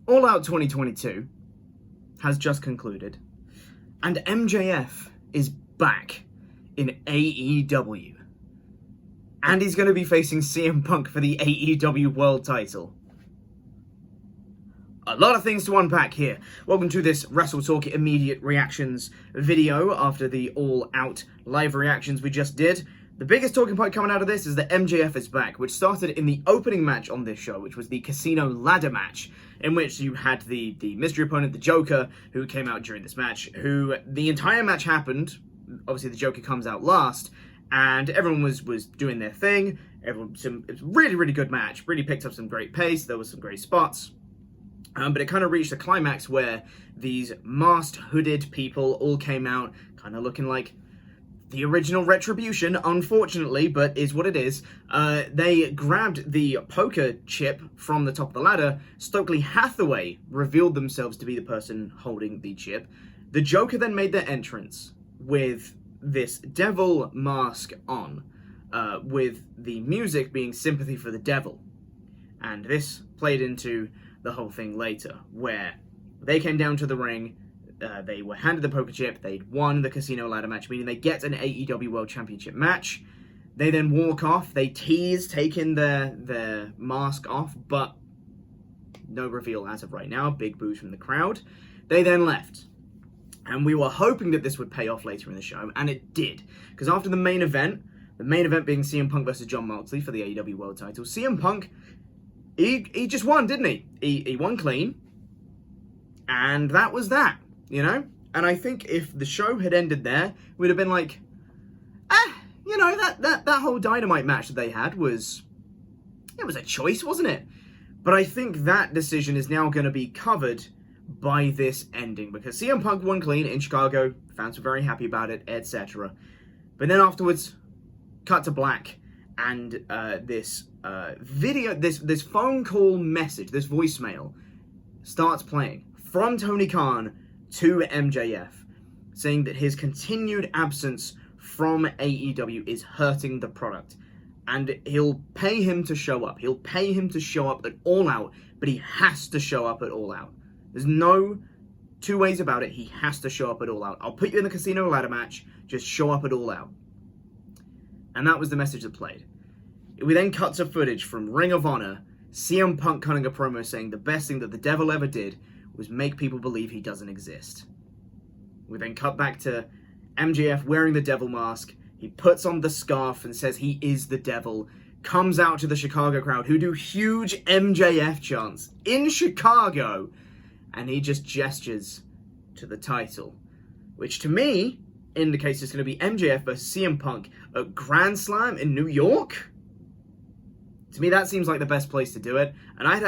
All Out 2022 has just concluded, and MJF is back in AEW. And he's going to be facing CM Punk for the AEW World title. A lot of things to unpack here. Welcome to this WrestleTalk immediate reactions video after the All Out live reactions we just did. The biggest talking point coming out of this is that MJF is back, which started in the opening match on this show, which was the Casino Ladder match, in which you had the mystery opponent, the Joker, who came out during this match, who the entire match happened. Obviously, the Joker comes out last, and everyone was doing their thing. It was a really, really good match. Really picked up some great pace. There was some great spots. But it kind of reached the climax where these masked, hooded people all came out, kind of looking like the original Retribution, unfortunately, but is what it is. They grabbed the poker chip from the top of the ladder. Stokely Hathaway revealed themselves to be the person holding the chip. The Joker then made their entrance with this devil mask on, with the music being Sympathy for the Devil. And this played into the whole thing later, where they came down to the ring. They were handed the poker chip, they'd won the Casino Ladder match, meaning they get an AEW World Championship match. They then walk off, they tease taking their mask off, but no reveal as of right now, big boos from the crowd. They then left. And we were hoping that this would pay off later in the show, and it did. Because after the main event being CM Punk versus Jon Moxley for the AEW World title, CM Punk, he just won, didn't he? He won clean, and that was that. You know? And I think if the show had ended there, we'd have been like, you know, that whole Dynamite match that they had was a choice, wasn't it? But I think that decision is now going to be covered by this ending, because CM Punk won clean in Chicago, fans were very happy about it, etc. But then afterwards, cut to black, and this video, this phone call message, this voicemail, starts playing from Tony Khan to MJF, saying that his continued absence from AEW is hurting the product, and he'll pay him to show up. He'll pay him to show up at All Out, but he has to show up at All Out. There's no two ways about it. He has to show up at All Out. I'll put you in the Casino Ladder match, just show up at All Out. And that was the message that played. We then cut to footage from Ring of Honor, CM Punk cutting a promo saying the best thing that the devil ever did was make people believe he doesn't exist. We then cut back to MJF wearing the devil mask. He puts on the scarf and says he is the devil. Comes out to the Chicago crowd, who do huge MJF chants in Chicago. And he just gestures to the title, which to me indicates it's going to be MJF versus CM Punk at Grand Slam in New York. To me, that seems like the best place to do it. And I'd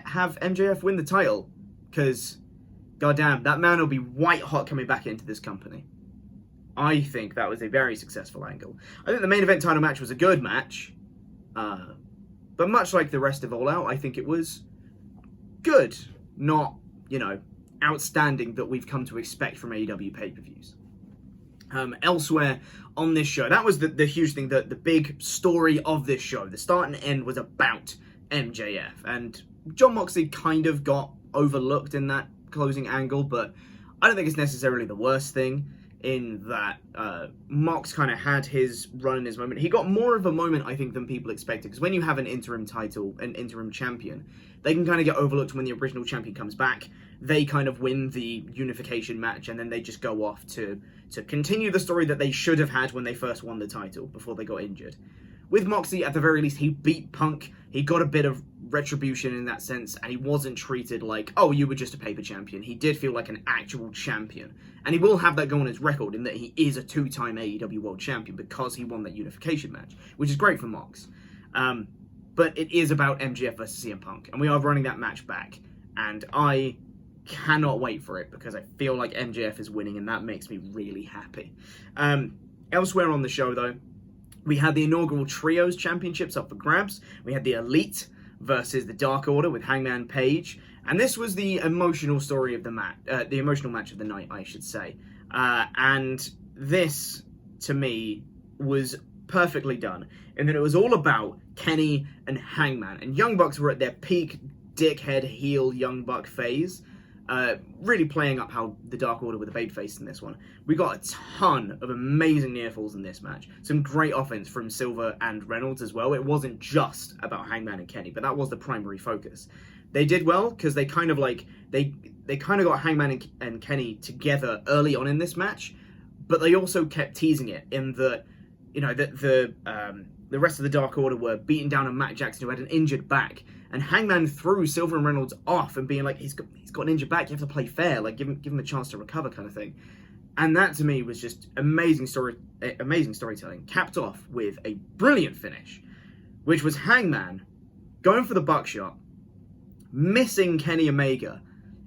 have MJF win the title, because, goddamn, that man will be white hot coming back into this company. I think that was a very successful angle. I think the main event title match was a good match. But much like the rest of All Out, I think it was good. Not, you know, outstanding that we've come to expect from AEW pay-per-views. Elsewhere on this show, that was the huge thing, the big story of this show. The start and end was about MJF. And Jon Moxley kind of got overlooked in that closing angle, but I don't think it's necessarily the worst thing, in that Mox kind of had his run in his moment. He got more of a moment, I think, than people expected, because when you have an interim title, an interim champion, they can kind of get overlooked when the original champion comes back. They kind of win the unification match, and then they just go off to continue the story that they should have had when they first won the title, before they got injured. With Moxley, at the very least, he beat Punk. He got a bit of retribution in that sense, and he wasn't treated like, oh, you were just a paper champion. He did feel like an actual champion. And he will have that go on his record, in that he is a two-time AEW World Champion because he won that unification match, which is great for Mox. But it is about MJF versus CM Punk, and we are running that match back. And I cannot wait for it, because I feel like MJF is winning, and that makes me really happy. Elsewhere on the show, though, we had the inaugural Trios Championships up for grabs. We had the Elite versus the Dark Order with Hangman Page. And this was the emotional story of the match, the emotional match of the night, I should say. And this, to me, was perfectly done, in that it was all about Kenny and Hangman. And Young Bucks were at their peak dickhead heel Young Buck phase, really playing up how the Dark Order were the babyface in this one. We got a ton of amazing near falls in this match. Some great offense from Silver and Reynolds as well. It wasn't just about Hangman and Kenny, but that was the primary focus. They did well because they kind of like they kind of got Hangman and Kenny together early on in this match, but they also kept teasing it in the, you know, the rest of the Dark Order were beating down on Matt Jackson, who had an injured back, and Hangman threw Silver and Reynolds off and being like, he's got an injured back, you have to play fair, like give him a chance to recover, kind of thing. And that to me was just amazing storytelling, capped off with a brilliant finish, which was Hangman going for the buckshot, missing Kenny Omega,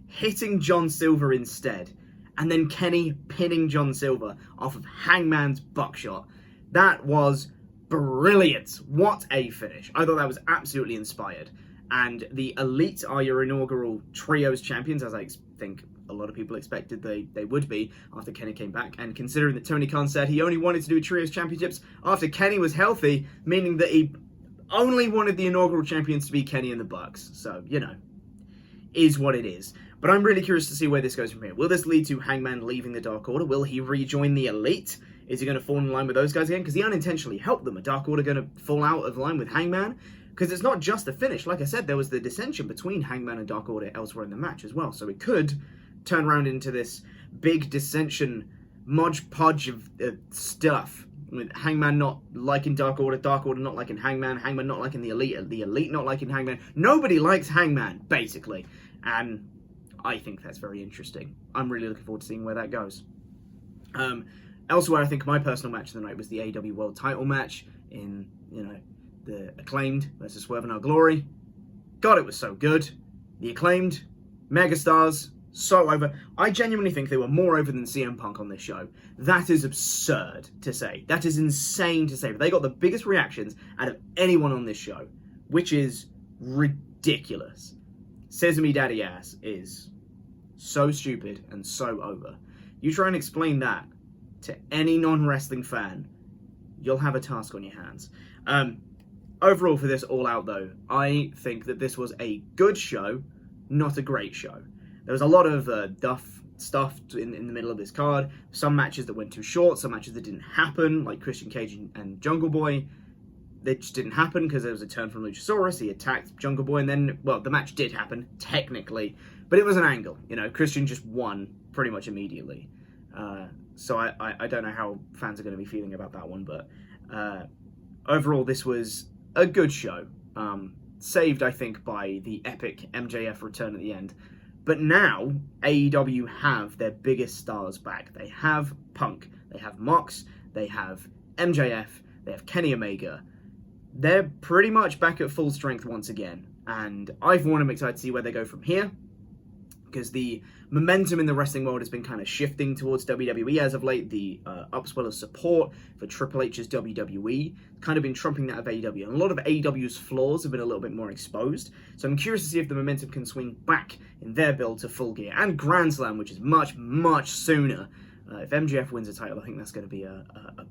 hitting John Silver instead, and then Kenny pinning John Silver off of Hangman's buckshot. That was brilliant. What a finish. I thought that was absolutely inspired. And the Elite are your inaugural Trios champions, as I think a lot of people expected they would be after Kenny came back. And considering that Tony Khan said he only wanted to do Trios championships after Kenny was healthy, meaning that he only wanted the inaugural champions to be Kenny and the Bucks. So, you know, is what it is. But I'm really curious to see where this goes from here. Will this lead to Hangman leaving the Dark Order? Will he rejoin the Elite? Is he going to fall in line with those guys again? Because he unintentionally helped them. Are Dark Order going to fall out of line with Hangman? Because it's not just the finish. Like I said, there was the dissension between Hangman and Dark Order elsewhere in the match as well. So it could turn around into this big dissension, modge podge of stuff. With Hangman not liking Dark Order not liking Hangman, Hangman not liking the Elite not liking Hangman. Nobody likes Hangman, basically. And I think that's very interesting. I'm really looking forward to seeing where that goes. Elsewhere, I think my personal match of the night was the AEW World Title match in, you know, the Acclaimed versus Swerve in Our Glory. God, it was so good. The Acclaimed, megastars, so over. I genuinely think they were more over than CM Punk on this show. That is absurd to say. That is insane to say. But they got the biggest reactions out of anyone on this show, which is ridiculous. Sesame Daddy Ass is so stupid and so over. You try and explain that to any non-wrestling fan, you'll have a task on your hands. Overall for this All Out though, I think that this was a good show, not a great show. There was a lot of stuff in the middle of this card. Some matches that went too short, some matches that didn't happen, like Christian Cage and Jungle Boy. They just didn't happen because there was a turn from Luchasaurus. He attacked Jungle Boy and then, well, the match did happen, technically. But it was an angle, you know. Christian just won pretty much immediately. So I don't know how fans are going to be feeling about that one. But overall, this was a good show. Saved, I think, by the epic MJF return at the end. But now, AEW have their biggest stars back. They have Punk, they have Mox, they have MJF, they have Kenny Omega. They're pretty much back at full strength once again. And I'm excited to see where they go from here. Because the momentum in the wrestling world has been kind of shifting towards WWE as of late. The upswell of support for Triple H's WWE kind of been trumping that of AEW. And a lot of AEW's flaws have been a little bit more exposed. So I'm curious to see if the momentum can swing back in their build to Full Gear. And Grand Slam, which is much, much sooner. If MJF wins a title, I think that's going to be a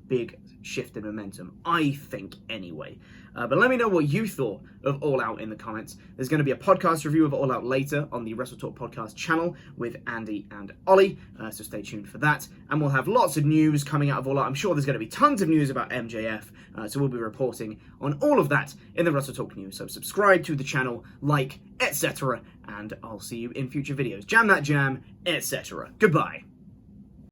big shift in momentum, I think, anyway. But let me know what you thought of All Out in the comments. There's going to be a podcast review of All Out later on the WrestleTalk podcast channel with Andy and Ollie, so stay tuned for that. And we'll have lots of news coming out of All Out. I'm sure there's going to be tons of news about MJF, so we'll be reporting on all of that in the WrestleTalk news. So subscribe to the channel, like, etc., and I'll see you in future videos. Jam that jam, etc. Goodbye.